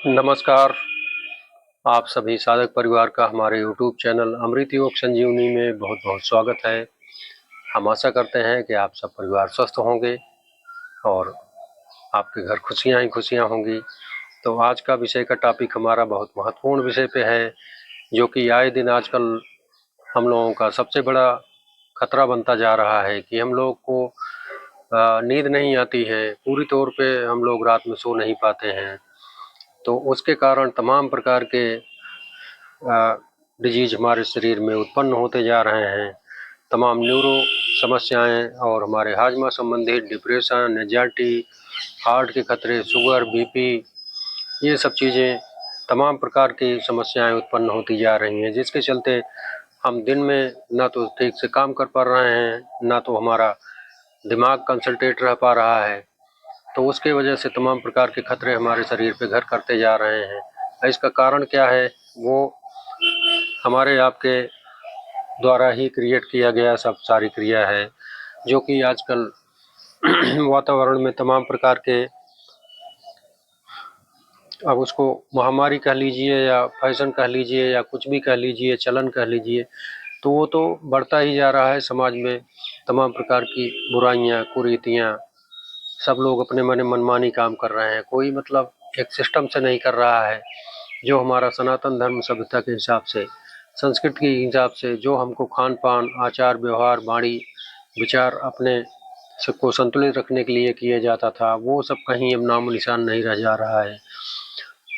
नमस्कार। आप सभी साधक परिवार का हमारे YouTube चैनल अमृत योग संजीवनी में बहुत बहुत स्वागत है। हम आशा करते हैं कि आप सब परिवार स्वस्थ होंगे और आपके घर खुशियां ही खुशियां होंगी। तो आज का विषय का टॉपिक हमारा बहुत महत्वपूर्ण विषय पे है, जो कि आए दिन आजकल हम लोगों का सबसे बड़ा खतरा बनता जा रहा है कि हम लोग को नींद नहीं आती है। पूरी तौर पे हम लोग रात में सो नहीं पाते हैं, तो उसके कारण तमाम प्रकार के डिजीज हमारे शरीर में उत्पन्न होते जा रहे हैं। तमाम न्यूरो समस्याएं और हमारे हाजमा संबंधित डिप्रेशन, एंजाइटी, हार्ट के खतरे, शुगर, बीपी, ये सब चीज़ें तमाम प्रकार की समस्याएं उत्पन्न होती जा रही हैं, जिसके चलते हम दिन में ना तो ठीक से काम कर पा रहे हैं, ना तो हमारा दिमाग कंसंट्रेट रह पा रहा है। तो उसके वजह से तमाम प्रकार के खतरे हमारे शरीर पे घर करते जा रहे हैं। इसका कारण क्या है? वो हमारे आपके द्वारा ही क्रिएट किया गया सब सारी क्रिया है, जो कि आजकल वातावरण में तमाम प्रकार के, अब उसको महामारी कह लीजिए या फैशन कह लीजिए या कुछ भी कह लीजिए, चलन कह लीजिए, तो वो तो बढ़ता ही जा रहा है। समाज में तमाम प्रकार की बुराइयां, कुरीतियां, सब लोग अपने मनमानी काम कर रहे हैं। कोई मतलब एक सिस्टम से नहीं कर रहा है, जो हमारा सनातन धर्म सभ्यता के हिसाब से, संस्कृति के हिसाब से, जो हमको खान पान, आचार व्यवहार, वाणी विचार अपने सबको संतुलित रखने के लिए किया जाता था, वो सब कहीं अब नामो निशान नहीं रह जा रहा है।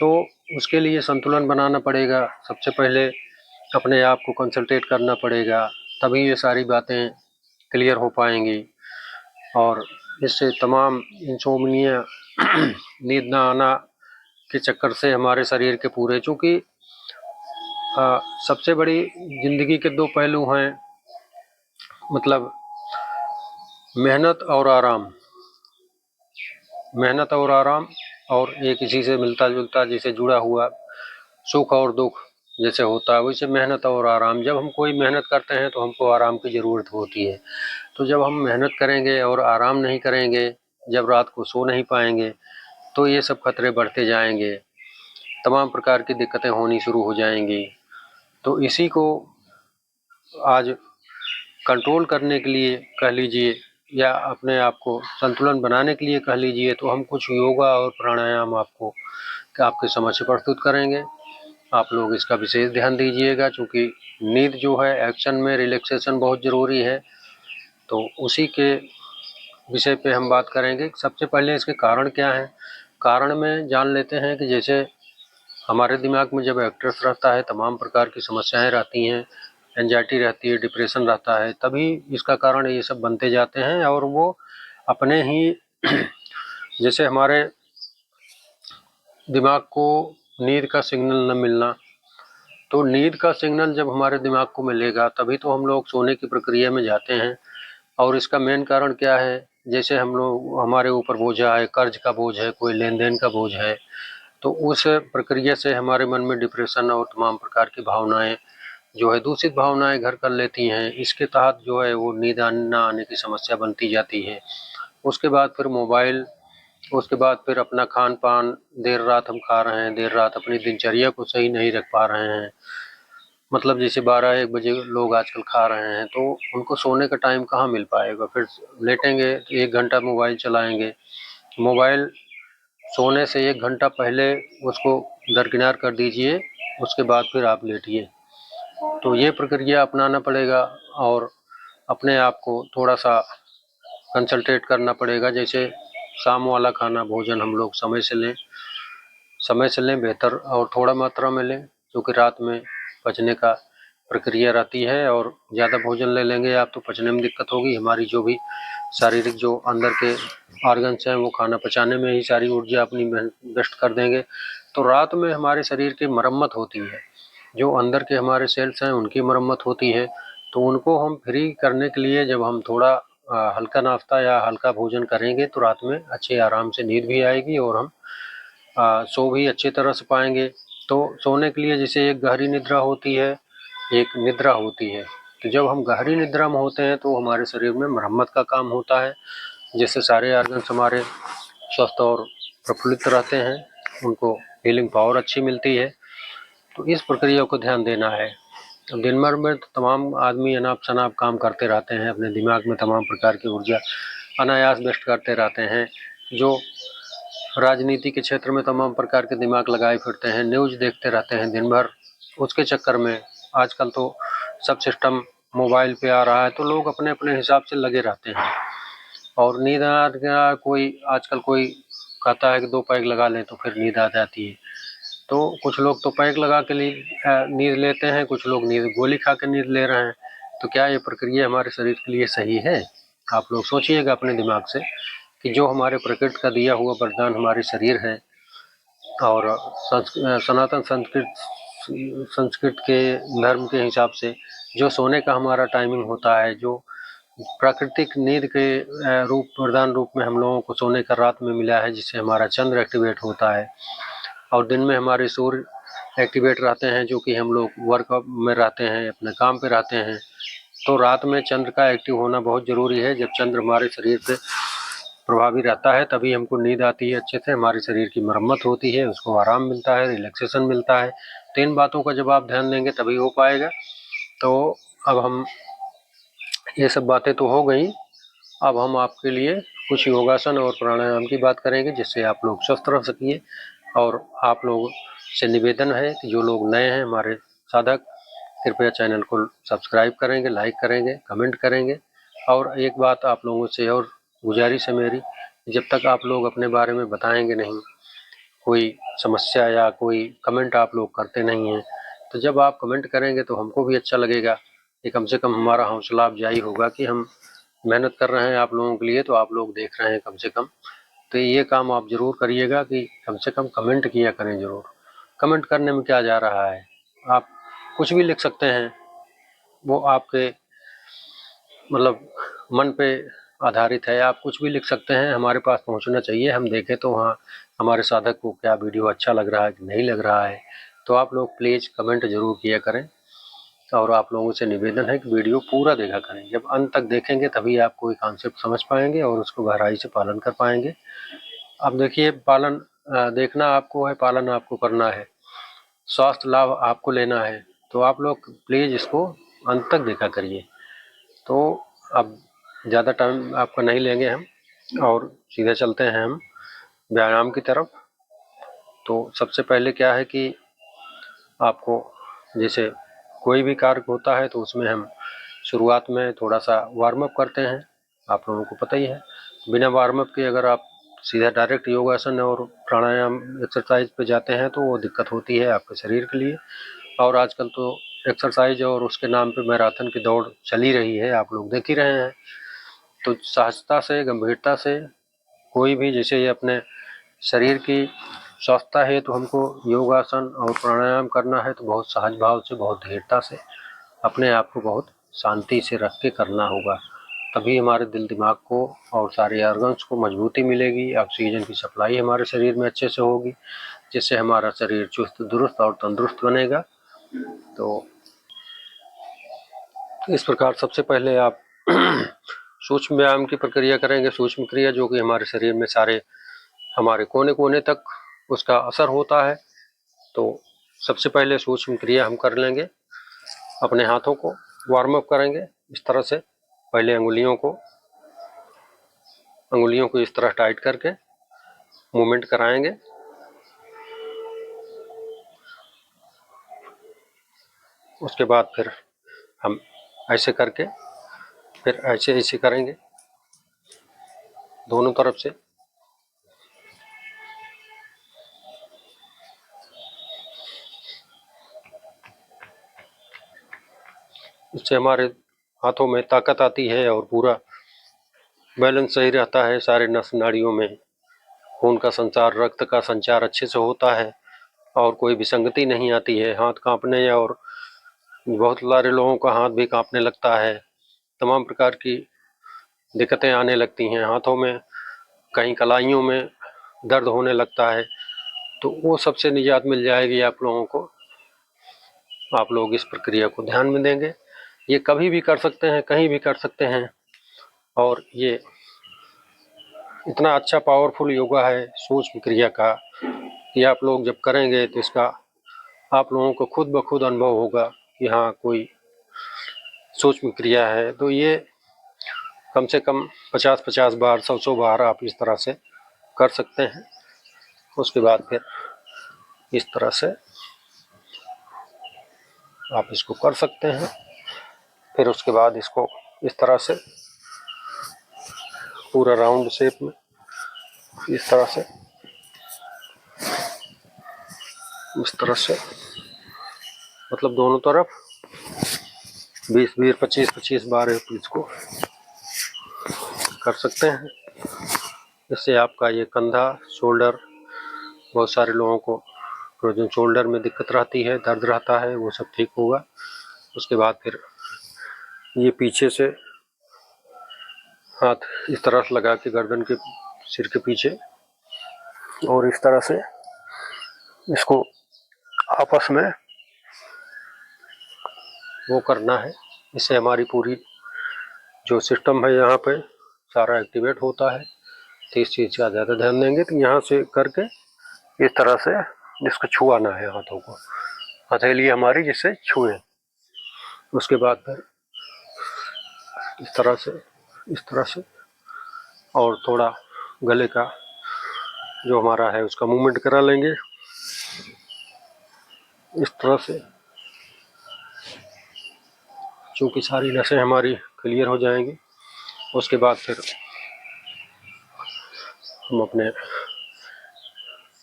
तो उसके लिए संतुलन बनाना पड़ेगा। सबसे पहले अपने आप को कंसंट्रेट करना पड़ेगा, तभी ये सारी बातें क्लियर हो पाएंगी। और इससे तमाम इंसोम्निया नींद ना आना के चक्कर से हमारे शरीर के पूरे, चूँकि सबसे बड़ी जिंदगी के दो पहलू हैं, मतलब मेहनत और आराम। मेहनत और आराम, और एक इसी से मिलता जुलता, जिसे जुड़ा हुआ सुख और दुख जैसे होता है, वैसे मेहनत और आराम। जब हम कोई मेहनत करते हैं तो हमको आराम की ज़रूरत होती है। तो जब हम मेहनत करेंगे और आराम नहीं करेंगे, जब रात को सो नहीं पाएंगे, तो ये सब खतरे बढ़ते जाएंगे, तमाम प्रकार की दिक्कतें होनी शुरू हो जाएंगी। तो इसी को आज कंट्रोल करने के लिए कह लीजिए, या अपने आप को संतुलन बनाने के लिए कह लीजिए, तो हम कुछ योगा और प्राणायाम आपको आपके समक्ष प्रस्तुत करेंगे। आप लोग इसका विशेष ध्यान दीजिएगा, क्योंकि नींद जो है, एक्शन में रिलैक्सेशन बहुत ज़रूरी है। तो उसी के विषय पे हम बात करेंगे। सबसे पहले इसके कारण क्या हैं, कारण में जान लेते हैं कि जैसे हमारे दिमाग में जब एक्ट्रेस रहता है, तमाम प्रकार की समस्याएं रहती हैं, एंजाइटी रहती है, डिप्रेशन रहता है, तभी इसका कारण ये सब बनते जाते हैं। और वो अपने ही जैसे हमारे दिमाग को नींद का सिग्नल न मिलना, तो नींद का सिग्नल जब हमारे दिमाग को मिलेगा, तभी तो हम लोग सोने की प्रक्रिया में जाते हैं। और इसका मेन कारण क्या है? जैसे हम लोग, हमारे ऊपर बोझा है, कर्ज का बोझ है, कोई लेन देन का बोझ है, तो उस प्रक्रिया से हमारे मन में डिप्रेशन और तमाम प्रकार की भावनाएं जो है, दूषित भावनाएं घर कर लेती हैं। इसके तहत जो है वो नींद ना आने की समस्या बनती जाती है। उसके बाद फिर मोबाइल, उसके बाद फिर अपना खान पान, देर रात हम खा रहे हैं, देर रात अपनी दिनचर्या को सही नहीं रख पा रहे हैं। मतलब जैसे 12-1 बजे लोग आजकल खा रहे हैं, तो उनको सोने का टाइम कहाँ मिल पाएगा? फिर लेटेंगे तो 1 घंटा मोबाइल चलाएंगे। मोबाइल सोने से 1 घंटा पहले उसको दरकिनार कर दीजिए, उसके बाद फिर आप लेटिए। तो ये प्रक्रिया अपनाना पड़ेगा, और अपने आप को थोड़ा सा कंसंट्रेट करना पड़ेगा। जैसे शाम वाला खाना, भोजन हम लोग समय से लें बेहतर, और थोड़ा मात्रा में लें, क्योंकि रात में पचने का प्रक्रिया रहती है। और ज़्यादा भोजन ले लेंगे आप तो पचने में दिक्कत होगी। हमारी जो भी शारीरिक जो अंदर के ऑर्गन्स हैं, वो खाना पचाने में ही सारी ऊर्जा अपनी वेस्ट कर देंगे। तो रात में हमारे शरीर की मरम्मत होती है, जो अंदर के हमारे सेल्स हैं उनकी मरम्मत होती है। तो उनको हम फ्री करने के लिए जब हम थोड़ा हल्का नाश्ता या हल्का भोजन करेंगे, तो रात में अच्छे आराम से नींद भी आएगी और हम सो भी अच्छी तरह से पाएंगे। तो सोने के लिए जैसे एक गहरी निद्रा होती है, एक निद्रा होती है। तो जब हम गहरी निद्रा में होते हैं, तो हमारे शरीर में मरम्मत का काम होता है, जिससे सारे ऑर्गन्स हमारे स्वस्थ और प्रफुल्लित रहते हैं। उनको हीलिंग पावर अच्छी मिलती है। तो इस प्रक्रिया को ध्यान देना है। तो दिन भर में तो तमाम आदमी अनाप शनाप काम करते रहते हैं, अपने दिमाग में तमाम प्रकार की ऊर्जा अनायास व्यस्त करते रहते हैं। जो राजनीति के क्षेत्र में तमाम प्रकार के दिमाग लगाए फिरते हैं, न्यूज़ देखते रहते हैं दिन भर। उसके चक्कर में आजकल तो सब सिस्टम मोबाइल पे आ रहा है, तो लोग अपने अपने हिसाब से लगे रहते हैं। और नींद आ गया, कोई आजकल कोई कहता है कि 2 पैग लगा लें तो फिर नींद आ जाती है। तो कुछ लोग तो पैग लगा के नींद लेते हैं, कुछ लोग नींद गोली खा के नींद ले रहे हैं। तो क्या ये प्रक्रिया हमारे शरीर के लिए सही है? आप लोग सोचिएगा अपने दिमाग से कि जो हमारे प्रकृति का दिया हुआ वरदान हमारे शरीर है, और सनातन संस्कृत के धर्म के हिसाब से जो सोने का हमारा टाइमिंग होता है, जो प्राकृतिक नींद के वरदान रूप में हम लोगों को सोने का रात में मिला है, जिससे हमारा चंद्र एक्टिवेट होता है और दिन में हमारे सूर्य एक्टिवेट रहते हैं, जो कि हम लोग वर्क में रहते हैं, अपने काम पे रहते हैं। तो रात में चंद्र का एक्टिव होना बहुत ज़रूरी है। जब चंद्र हमारे शरीर पे प्रभावी रहता है तभी हमको नींद आती है अच्छे से, हमारे शरीर की मरम्मत होती है, उसको आराम मिलता है, रिलैक्सेशन मिलता है। तो इन बातों का जब आप ध्यान देंगे तभी हो पाएगा। तो अब हम ये सब बातें तो हो गई, अब हम आपके लिए कुछ योगासन और प्राणायाम की बात करेंगे, जिससे आप लोग स्वस्थ रह सकिए। और आप लोग से निवेदन है कि जो लोग नए हैं हमारे साधक, कृपया चैनल को सब्सक्राइब करेंगे, लाइक करेंगे, कमेंट करेंगे। और एक बात आप लोगों से और गुजारिश है मेरी, जब तक आप लोग अपने बारे में बताएंगे नहीं, कोई समस्या या कोई कमेंट आप लोग करते नहीं हैं, तो जब आप कमेंट करेंगे तो हमको भी अच्छा लगेगा कि कम से कम हमारा हौसला अफजाई होगा कि हम मेहनत कर रहे हैं आप लोगों के लिए, तो आप लोग देख रहे हैं कम से कम। तो ये काम आप ज़रूर करिएगा कि कम से कम कमेंट किया करें ज़रूर। कमेंट करने में क्या जा रहा है, आप कुछ भी लिख सकते हैं, वो आपके मतलब मन पे आधारित है। आप कुछ भी लिख सकते हैं, हमारे पास पहुंचना चाहिए, हम देखें तो वहाँ हमारे साधक को क्या वीडियो अच्छा लग रहा है कि नहीं लग रहा है। तो आप लोग प्लीज़ कमेंट ज़रूर किया करें। और आप लोगों से निवेदन है कि वीडियो पूरा देखा करें। जब अंत तक देखेंगे तभी आप कोई कॉन्सेप्ट समझ पाएंगे और उसको गहराई से पालन कर पाएंगे। अब देखिए, पालन देखना आपको है, पालन आपको करना है, स्वास्थ्य लाभ आपको लेना है। तो आप लोग प्लीज़ इसको अंत तक देखा करिए। तो अब ज़्यादा टाइम आपका नहीं लेंगे हम, और सीधे चलते हैं हम व्यायाम की तरफ। तो सबसे पहले क्या है कि आपको, जैसे कोई भी कार्य होता है तो उसमें हम शुरुआत में थोड़ा सा वार्म अप करते हैं, आप लोगों को पता ही है। बिना वार्म अप के अगर आप सीधा डायरेक्ट योगासन और प्राणायाम एक्सरसाइज पे जाते हैं तो वो दिक्कत होती है आपके शरीर के लिए। और आजकल तो एक्सरसाइज और उसके नाम पे मैराथन की दौड़ चली रही है, आप लोग देख ही रहे हैं। तो सहजता से, गंभीरता से, कोई भी, जैसे ये अपने शरीर की स्वस्थता है तो हमको योगासन और प्राणायाम करना है, तो बहुत सहज भाव से, बहुत धीरता से, अपने आप को बहुत शांति से रख के करना होगा। तभी हमारे दिल दिमाग को और सारे ऑर्गन्स को मजबूती मिलेगी, ऑक्सीजन की सप्लाई हमारे शरीर में अच्छे से होगी, जिससे हमारा शरीर चुस्त दुरुस्त और तंदुरुस्त बनेगा। तो इस प्रकार सबसे पहले आप सूक्ष्म व्यायाम की प्रक्रिया करेंगे, सूक्ष्म क्रिया, जो कि हमारे शरीर में सारे हमारे कोने कोने तक उसका असर होता है। तो सबसे पहले सूक्ष्म क्रिया हम कर लेंगे, अपने हाथों को वार्म अप करेंगे इस तरह से। पहले अंगुलियों को इस तरह टाइट करके मूवमेंट कराएंगे। उसके बाद फिर हम ऐसे करके फिर ऐसे ऐसे करेंगे दोनों तरफ से। इससे हमारे हाथों में ताकत आती है और पूरा बैलेंस सही रहता है। सारे नस नाड़ियों में खून का संचार, रक्त का संचार अच्छे से होता है और कोई विसंगति नहीं आती है। हाथ कांपने, और बहुत सारे लोगों का हाथ भी कांपने लगता है, तमाम प्रकार की दिक्कतें आने लगती हैं हाथों में, कहीं कलाइयों में दर्द होने लगता है। तो वो सबसे निजात मिल जाएगी आप लोगों को। आप लोग इस प्रक्रिया को ध्यान में देंगे। ये कभी भी कर सकते हैं, कहीं भी कर सकते हैं, और ये इतना अच्छा पावरफुल योगा है सूक्ष्म क्रिया का, ये आप लोग जब करेंगे तो इसका आप लोगों को खुद ब खुद अनुभव होगा कि हाँ कोई सूक्ष्म क्रिया है। तो ये कम से कम 50-50 बार 100-100 बार आप इस तरह से कर सकते हैं। उसके बाद फिर इस तरह से आप इसको कर सकते हैं। फिर उसके बाद इसको इस तरह से पूरा राउंड शेप में इस तरह से मतलब दोनों तरफ 20-20 25-25 बार इसको कर सकते हैं। इससे आपका ये कंधा शोल्डर, बहुत सारे लोगों को फ्रोजन शोल्डर में दिक्कत रहती है, दर्द रहता है, वो सब ठीक होगा। उसके बाद फिर ये पीछे से हाथ इस तरह से लगा के गर्दन के सिर के पीछे और इस तरह से इसको आपस में वो करना है। इससे हमारी पूरी जो सिस्टम है यहाँ पे सारा एक्टिवेट होता है। तो इस चीज़ का ज़्यादा ध्यान देंगे। तो यहाँ से करके इस तरह से इसको छुआना है, हाथों को, हथेली हमारी जिससे छुए। उसके बाद फिर इस तरह से और थोड़ा गले का जो हमारा है उसका मूवमेंट करा लेंगे इस तरह से, चूँकि सारी नसें हमारी क्लियर हो जाएंगी। उसके बाद फिर हम अपने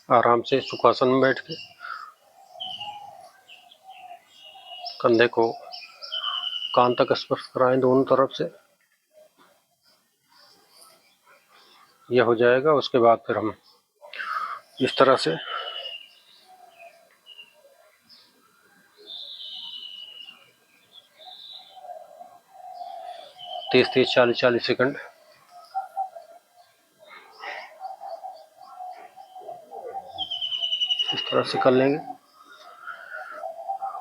आराम से सुखासन में बैठ के कंधे को कान तक स्पर्श कराएं दोनों तरफ से, यह हो जाएगा। उसके बाद फिर हम इस तरह से 30-30 40-40 सेकंड इस तरह से कर लेंगे।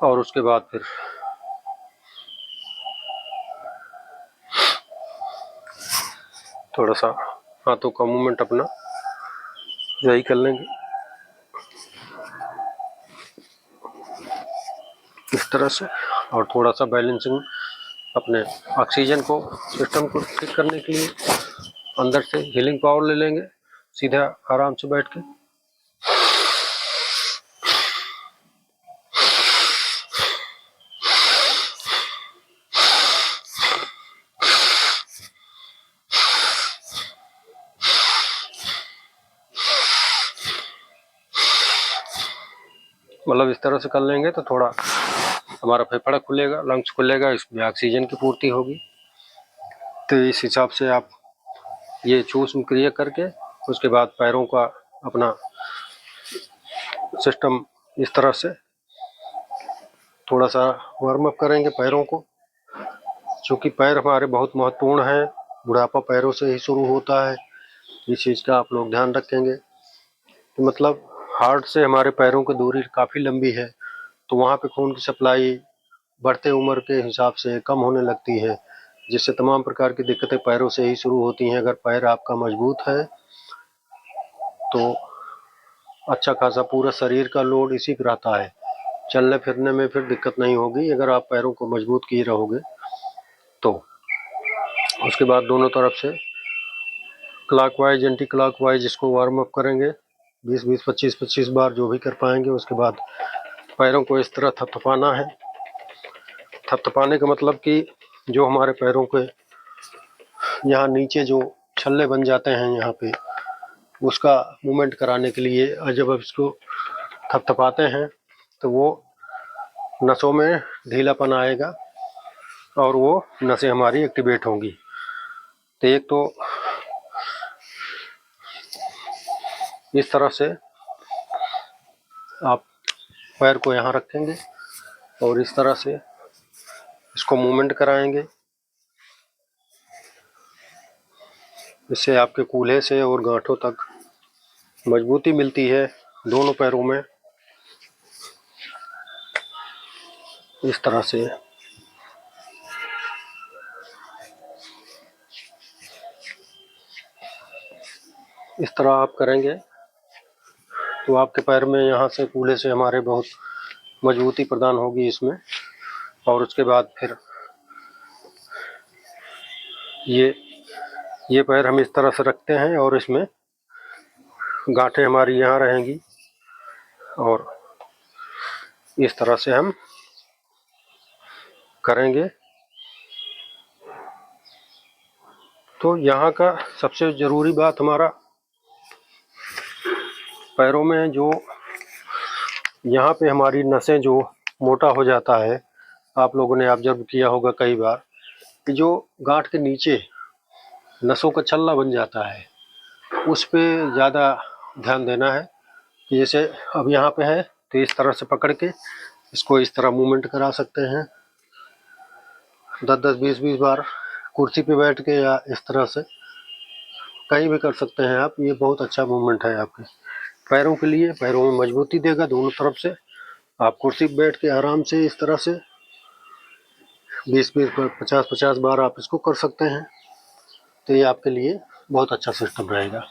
और उसके बाद फिर थोड़ा सा हाथों का मूवमेंट अपना यही कर लेंगे इस तरह से। और थोड़ा सा बैलेंसिंग अपने ऑक्सीजन को सिस्टम को ठीक करने के लिए अंदर से हीलिंग पावर ले लेंगे सीधा आराम से बैठ के। मतलब इस तरह से कर लेंगे तो थोड़ा हमारा फेफड़ा खुलेगा, लंग्स खुलेगा, इसमें ऑक्सीजन की पूर्ति होगी। तो इस हिसाब से आप ये सूक्ष्म क्रिया करके उसके बाद पैरों का अपना सिस्टम इस तरह से थोड़ा सा वार्म अप करेंगे पैरों को, क्योंकि पैर हमारे बहुत महत्वपूर्ण हैं। बुढ़ापा पैरों से ही शुरू होता है, इस चीज़ का आप लोग ध्यान रखेंगे। तो मतलब हार्ट से हमारे पैरों की दूरी काफ़ी लंबी है, तो वहाँ पे खून की सप्लाई बढ़ते उम्र के हिसाब से कम होने लगती है, जिससे तमाम प्रकार की दिक्कतें पैरों से ही शुरू होती हैं। अगर पैर आपका मजबूत है तो अच्छा खासा पूरा शरीर का लोड इसी पर रहता है, चलने फिरने में फिर दिक्कत नहीं होगी अगर आप पैरों को मजबूत किए रहोगे तो। उसके बाद दोनों तरफ से क्लॉकवाइज एंटी क्लॉकवाइज इसको वार्म अप करेंगे 20-20 25-25 बार जो भी कर पाएंगे। उसके बाद पैरों को इस तरह थपथपाना है। थपथपाने का मतलब कि जो हमारे पैरों के यहाँ नीचे जो छल्ले बन जाते हैं यहाँ पे, उसका मूवमेंट कराने के लिए जब आप इसको थपथपाते हैं तो वो नसों में ढीलापन आएगा और वो नसें हमारी एक्टिवेट होंगी। तो एक तो इस तरह से आप पैर को यहाँ रखेंगे और इस तरह से इसको मूवमेंट कराएंगे। इससे आपके कूल्हे से और गांठों तक मजबूती मिलती है दोनों पैरों में। इस तरह से इस तरह आप करेंगे तो आपके पैर में यहाँ से कूल्हे से हमारे बहुत मजबूती प्रदान होगी इसमें। और उसके बाद फिर ये पैर हम इस तरह से रखते हैं और इसमें गांठें हमारी यहाँ रहेंगी और इस तरह से हम करेंगे। तो यहाँ का सबसे ज़रूरी बात हमारा पैरों में जो यहाँ पे हमारी नसें जो मोटा हो जाता है, आप लोगों ने ऑब्जर्व किया होगा कई बार कि जो गांठ के नीचे नसों का छल्ला बन जाता है, उस पे ज़्यादा ध्यान देना है कि जैसे अब यहाँ पे है तो इस तरह से पकड़ के इसको इस तरह मूवमेंट करा सकते हैं 10-10, 20-20 बार कुर्सी पे बैठ के, या इस तरह से कहीं भी कर सकते हैं आप। ये बहुत अच्छा मूवमेंट है आपके पैरों के लिए, पैरों में मजबूती देगा दोनों तरफ से। आप कुर्सी पे बैठ के आराम से इस तरह से 20-20, 50-50 बार आप इसको कर सकते हैं। तो ये आपके लिए बहुत अच्छा सिस्टम रहेगा।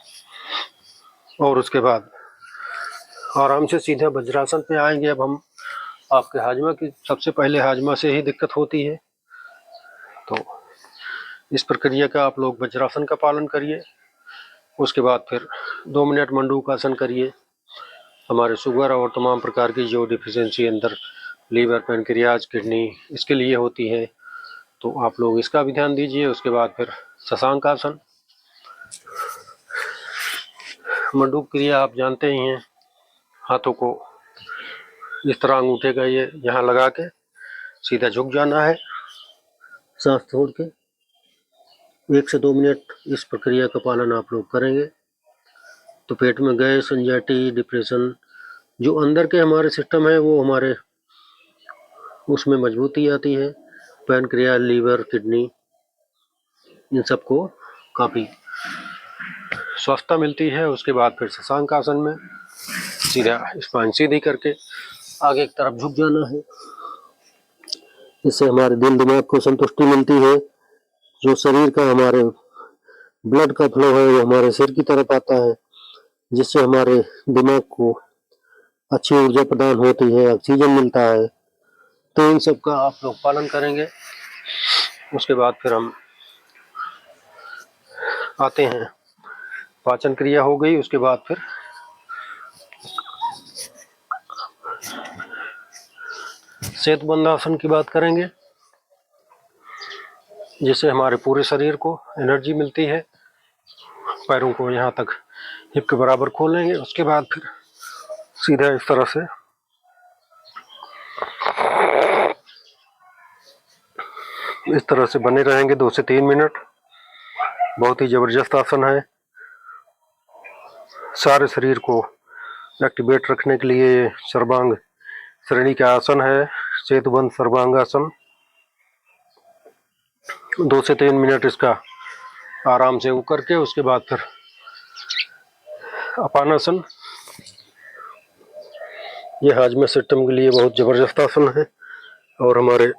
और उसके बाद आराम से सीधे वज्रासन पे आएंगे। अब हम आपके हाजमा की, सबसे पहले हाजमा से ही दिक्कत होती है, तो इस प्रक्रिया का आप लोग वज्रासन का पालन करिए। उसके बाद फिर 2 मिनट मंडूकासन करिए। हमारे शुगर और तमाम प्रकार की जो डिफिशियंसी अंदर लीवर, पैनक्रियाज, किडनी, इसके लिए होती है, तो आप लोग इसका भी ध्यान दीजिए। उसके बाद फिर शशांक आसन, मंडूक क्रिया आप जानते ही हैं। हाथों को इस तरह अंगूठे का ये यहाँ लगा के सीधा झुक जाना है, सांस छोड़ के। 1 से 2 मिनट इस प्रक्रिया का पालन आप लोग करेंगे तो पेट में गैस, एंजाइटी, डिप्रेशन, जो अंदर के हमारे सिस्टम है वो हमारे उसमें मजबूती आती है। पैनक्रियाज, लीवर, किडनी, इन सबको काफ़ी स्वस्थता मिलती है। उसके बाद फिर शशांक आसन में सीधा स्पाइन सीधी करके आगे की तरफ झुक जाना है। इससे हमारे दिल दिमाग को संतुष्टि मिलती है। जो शरीर का हमारे ब्लड का फ्लो है वो हमारे सिर की तरफ आता है, जिससे हमारे दिमाग को अच्छी ऊर्जा प्रदान होती है, ऑक्सीजन मिलता है। तो इन सब का आप लोग पालन करेंगे। उसके बाद फिर हम आते हैं, पाचन क्रिया हो गई। उसके बाद फिर सेतुबंध आसन की बात करेंगे, जिससे हमारे पूरे शरीर को एनर्जी मिलती है। पैरों को यहाँ तक हिप के बराबर खोलेंगे। उसके बाद फिर सीधा इस तरह से बने रहेंगे 2 से 3 मिनट। बहुत ही जबरदस्त आसन है। सारे शरीर को एक्टिवेट रखने के लिए सर्वांग श्रेणी का आसन है, सेतुबंध सर्वांगासन। 2 से 3 मिनट इसका आराम से वो करके उसके बाद फिर अपानासन। ये हाजमा सिस्टम के लिए बहुत ज़बरदस्त आसन है और हमारे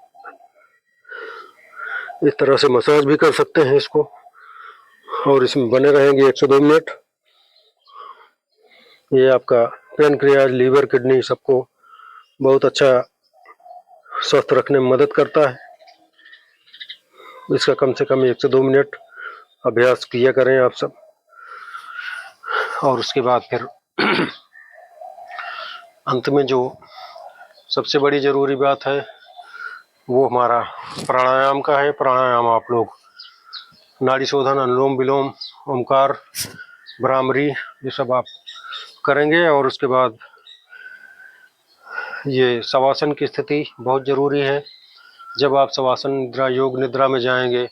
इस तरह से मसाज भी कर सकते हैं इसको, और इसमें बने रहेंगे 1 से 2 मिनट। ये आपका पैनक्रियाज, लीवर, किडनी सबको बहुत अच्छा स्वस्थ रखने में मदद करता है। इसका कम से कम 1 से 2 मिनट अभ्यास किया करें आप सब। और उसके बाद फिर अंत में जो सबसे बड़ी ज़रूरी बात है वो हमारा प्राणायाम का है। प्राणायाम आप लोग नाड़ी शोधन, अनुलोम विलोम, ओमकार, भ्रामरी, ये सब आप करेंगे। और उसके बाद ये शवासन की स्थिति बहुत ज़रूरी है। जब आप शवासन निद्रा, योग निद्रा में जाएंगे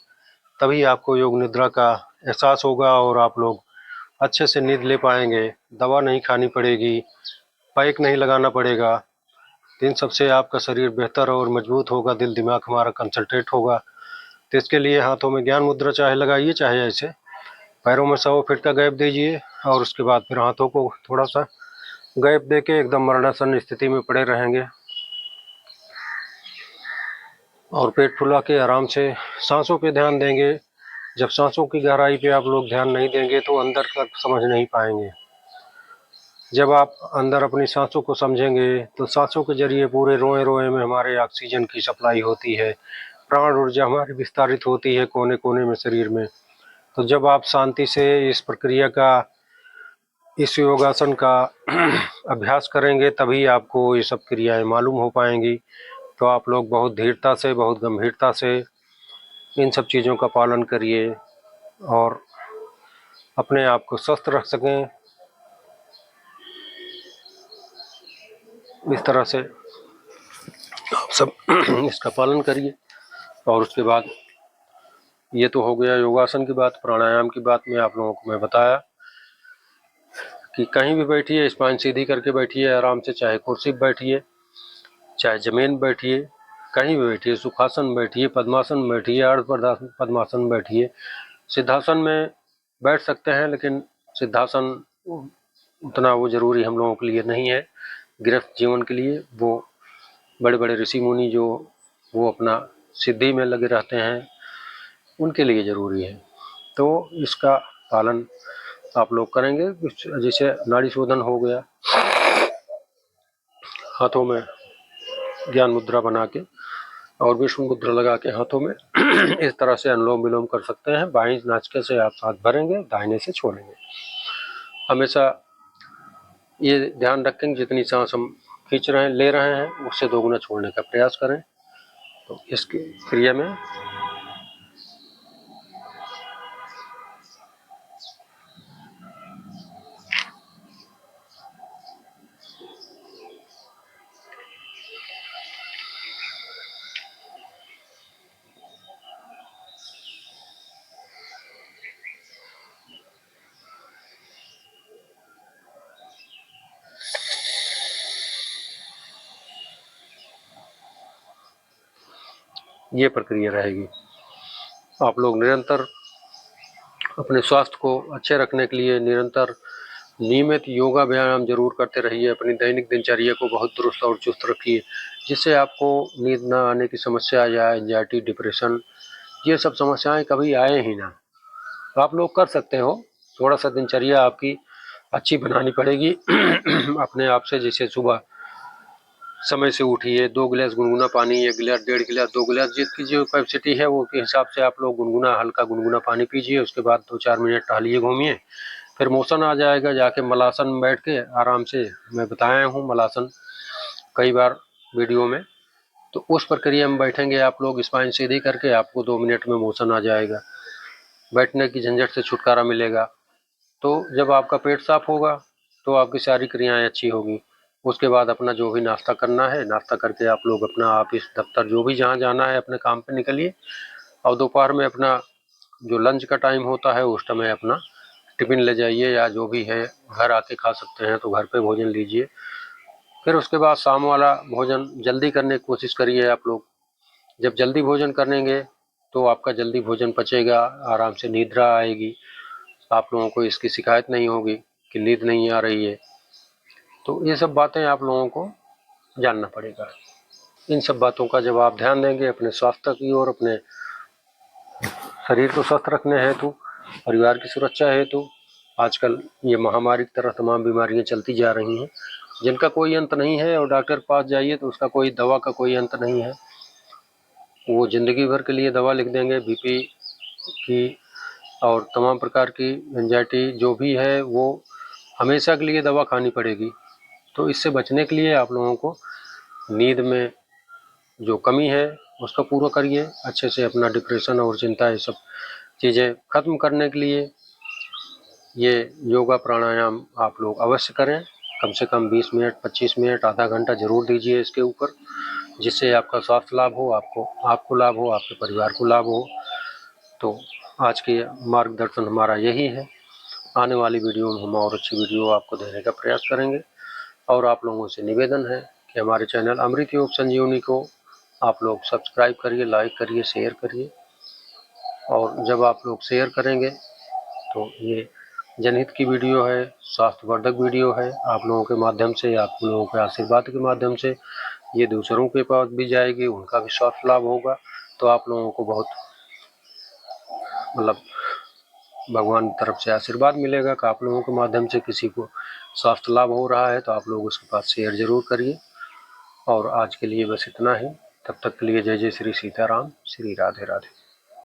तभी आपको योग निद्रा का एहसास होगा और आप लोग अच्छे से नींद ले पाएंगे। दवा नहीं खानी पड़ेगी, पैक नहीं लगाना पड़ेगा। इन सबसे आपका शरीर बेहतर और मजबूत होगा, दिल दिमाग हमारा कंसंट्रेट होगा। तो इसके लिए हाथों में ज्ञान मुद्रा चाहे लगाइए, चाहे ऐसे पैरों में 100 फीट का गैप दीजिए। और उसके बाद फिर हाथों को थोड़ा सा गैप देके एकदम मरणासन स्थिति में पड़े रहेंगे और पेट फुला के आराम से सांसों पे ध्यान देंगे। जब सांसों की गहराई पे आप लोग ध्यान नहीं देंगे तो अंदर तक समझ नहीं पाएंगे। जब आप अंदर अपनी सांसों को समझेंगे तो सांसों के जरिए पूरे रोए रोए में हमारे ऑक्सीजन की सप्लाई होती है, प्राण ऊर्जा हमारी विस्तारित होती है कोने कोने में शरीर में। तो जब आप शांति से इस प्रक्रिया का, इस योगासन का अभ्यास करेंगे तभी आपको ये सब क्रियाएं मालूम हो पाएंगी। तो आप लोग बहुत धीरता से, बहुत गंभीरता से इन सब चीज़ों का पालन करिए और अपने आप को स्वस्थ रख सकें। इस तरह से आप सब इसका पालन करिए। और उसके बाद ये तो हो गया योगासन की बात। प्राणायाम की बात में आप लोगों को मैं बताया कि कहीं भी बैठिए, स्पाइन सीधी करके बैठिए आराम से, चाहे कुर्सी पर बैठिए, चाहे जमीन बैठिए, कहीं भी बैठिए, सुखासन बैठिए, पद्मासन बैठिए, अर्ध पद्मासन बैठिए। सिद्धासन में बैठ सकते हैं, लेकिन सिद्धासन उतना वो जरूरी हम लोगों के लिए नहीं है। गृहस्थ जीवन के लिए वो बड़े बड़े ऋषि मुनि जो वो अपना सिद्धि में लगे रहते हैं, उनके लिए ज़रूरी है। तो इसका पालन आप लोग करेंगे। जैसे नाड़ी शोधन हो गया, हाथों में ज्ञान मुद्रा बना के और विष्णु मुद्रा लगा के हाथों में इस तरह से अनुलोम विलोम कर सकते हैं। बाएं नाचिका से आप सांस भरेंगे, दाहिने से छोड़ेंगे। हमेशा ये ध्यान रखें जितनी सांस हम खींच रहे हैं, ले रहे हैं, उससे दोगुना छोड़ने का प्रयास करें। तो इसकी क्रिया में ये प्रक्रिया रहेगी। आप लोग निरंतर अपने स्वास्थ्य को अच्छे रखने के लिए निरंतर नियमित योगा व्यायाम जरूर करते रहिए। अपनी दैनिक दिनचर्या को बहुत दुरुस्त और चुस्त रखिए, जिससे आपको नींद न आने की समस्या या एंजाइटी, डिप्रेशन, ये सब समस्याएं कभी आए ही ना। तो आप लोग कर सकते हो। थोड़ा सा दिनचर्या आपकी अच्छी बनानी पड़ेगी अपने आप से। जैसे सुबह समय से उठिए, 2 गिलास गुनगुना पानी, 1 गिलास, 1.5 गिलास, 2 गिलास, जिसकी जो कैपेसिटी है वो के हिसाब से आप लोग गुनगुना, हल्का गुनगुना पानी पीजिए। उसके बाद 2-4 मिनट टहलिए, घूमिए, फिर मोशन आ जाएगा। जाके मलासन में बैठ के आराम से, मैं बताया हूँ मलासन कई बार वीडियो में, तो उस प्रक्रिया में बैठेंगे आप लोग स्पाइन सीधी करके, आपको 2 मिनट में मोशन आ जाएगा। बैठने की झंझट से छुटकारा मिलेगा। तो जब आपका पेट साफ होगा तो आपकी सारी क्रियाएं अच्छी होगी। उसके बाद अपना जो भी नाश्ता करना है, नाश्ता करके आप लोग अपना ऑफिस, दफ्तर, जो भी जहाँ जाना है अपने काम पे निकलिए। और दोपहर में अपना जो लंच का टाइम होता है उस समय अपना टिफिन ले जाइए, या जो भी है घर आके खा सकते हैं तो घर पे भोजन लीजिए। फिर उसके बाद शाम वाला भोजन जल्दी करने की कोशिश करिए आप लोग। जब जल्दी भोजन करेंगे तो आपका जल्दी भोजन पचेगा, आराम से निद्रा आएगी, आप लोगों को इसकी शिकायत नहीं होगी कि नींद नहीं आ रही है। तो ये सब बातें आप लोगों को जानना पड़ेगा। इन सब बातों का जब आप ध्यान देंगे अपने स्वास्थ्य की ओर, अपने शरीर को स्वस्थ रखने हेतु, परिवार की सुरक्षा हेतु, आजकल ये महामारी की तरह तमाम बीमारियां चलती जा रही हैं जिनका कोई अंत नहीं है। और डॉक्टर के पास जाइए तो उसका कोई दवा का कोई अंत नहीं है। वो ज़िंदगी भर के लिए दवा लिख देंगे, बीपी की और तमाम प्रकार की एंजाइटी जो भी है वो हमेशा के लिए दवा खानी पड़ेगी। तो इससे बचने के लिए आप लोगों को नींद में जो कमी है उसका पूरा करिए अच्छे से। अपना डिप्रेशन और चिंता, ये सब चीज़ें ख़त्म करने के लिए ये योगा प्राणायाम आप लोग अवश्य करें। कम से कम 20 मिनट, 25 मिनट, आधा घंटा ज़रूर दीजिए इसके ऊपर, जिससे आपका स्वास्थ्य लाभ हो, आपको लाभ हो, आपके परिवार को लाभ हो। तो आज के मार्गदर्शन हमारा यही है। आने वाली वीडियो में हम और अच्छी वीडियो आपको देने का प्रयास करेंगे। और आप लोगों से निवेदन है कि हमारे चैनल अमृत योग संजीवनी को आप लोग सब्सक्राइब करिए, लाइक करिए, शेयर करिए। और जब आप लोग शेयर करेंगे तो ये जनहित की वीडियो है, स्वास्थ्यवर्धक वीडियो है। आप लोगों के माध्यम से, आप लोगों के आशीर्वाद के माध्यम से ये दूसरों के पास भी जाएगी, उनका भी स्वास्थ्य लाभ होगा। तो आप लोगों को बहुत मतलब भगवान की तरफ से आशीर्वाद मिलेगा कि आप लोगों के माध्यम से किसी को स्वास्थ्य लाभ हो रहा है तो आप लोग उसके पास शेयर जरूर करिए। और आज के लिए बस इतना ही। तब तक के लिए जय जय श्री सीताराम, श्री राधे राधे।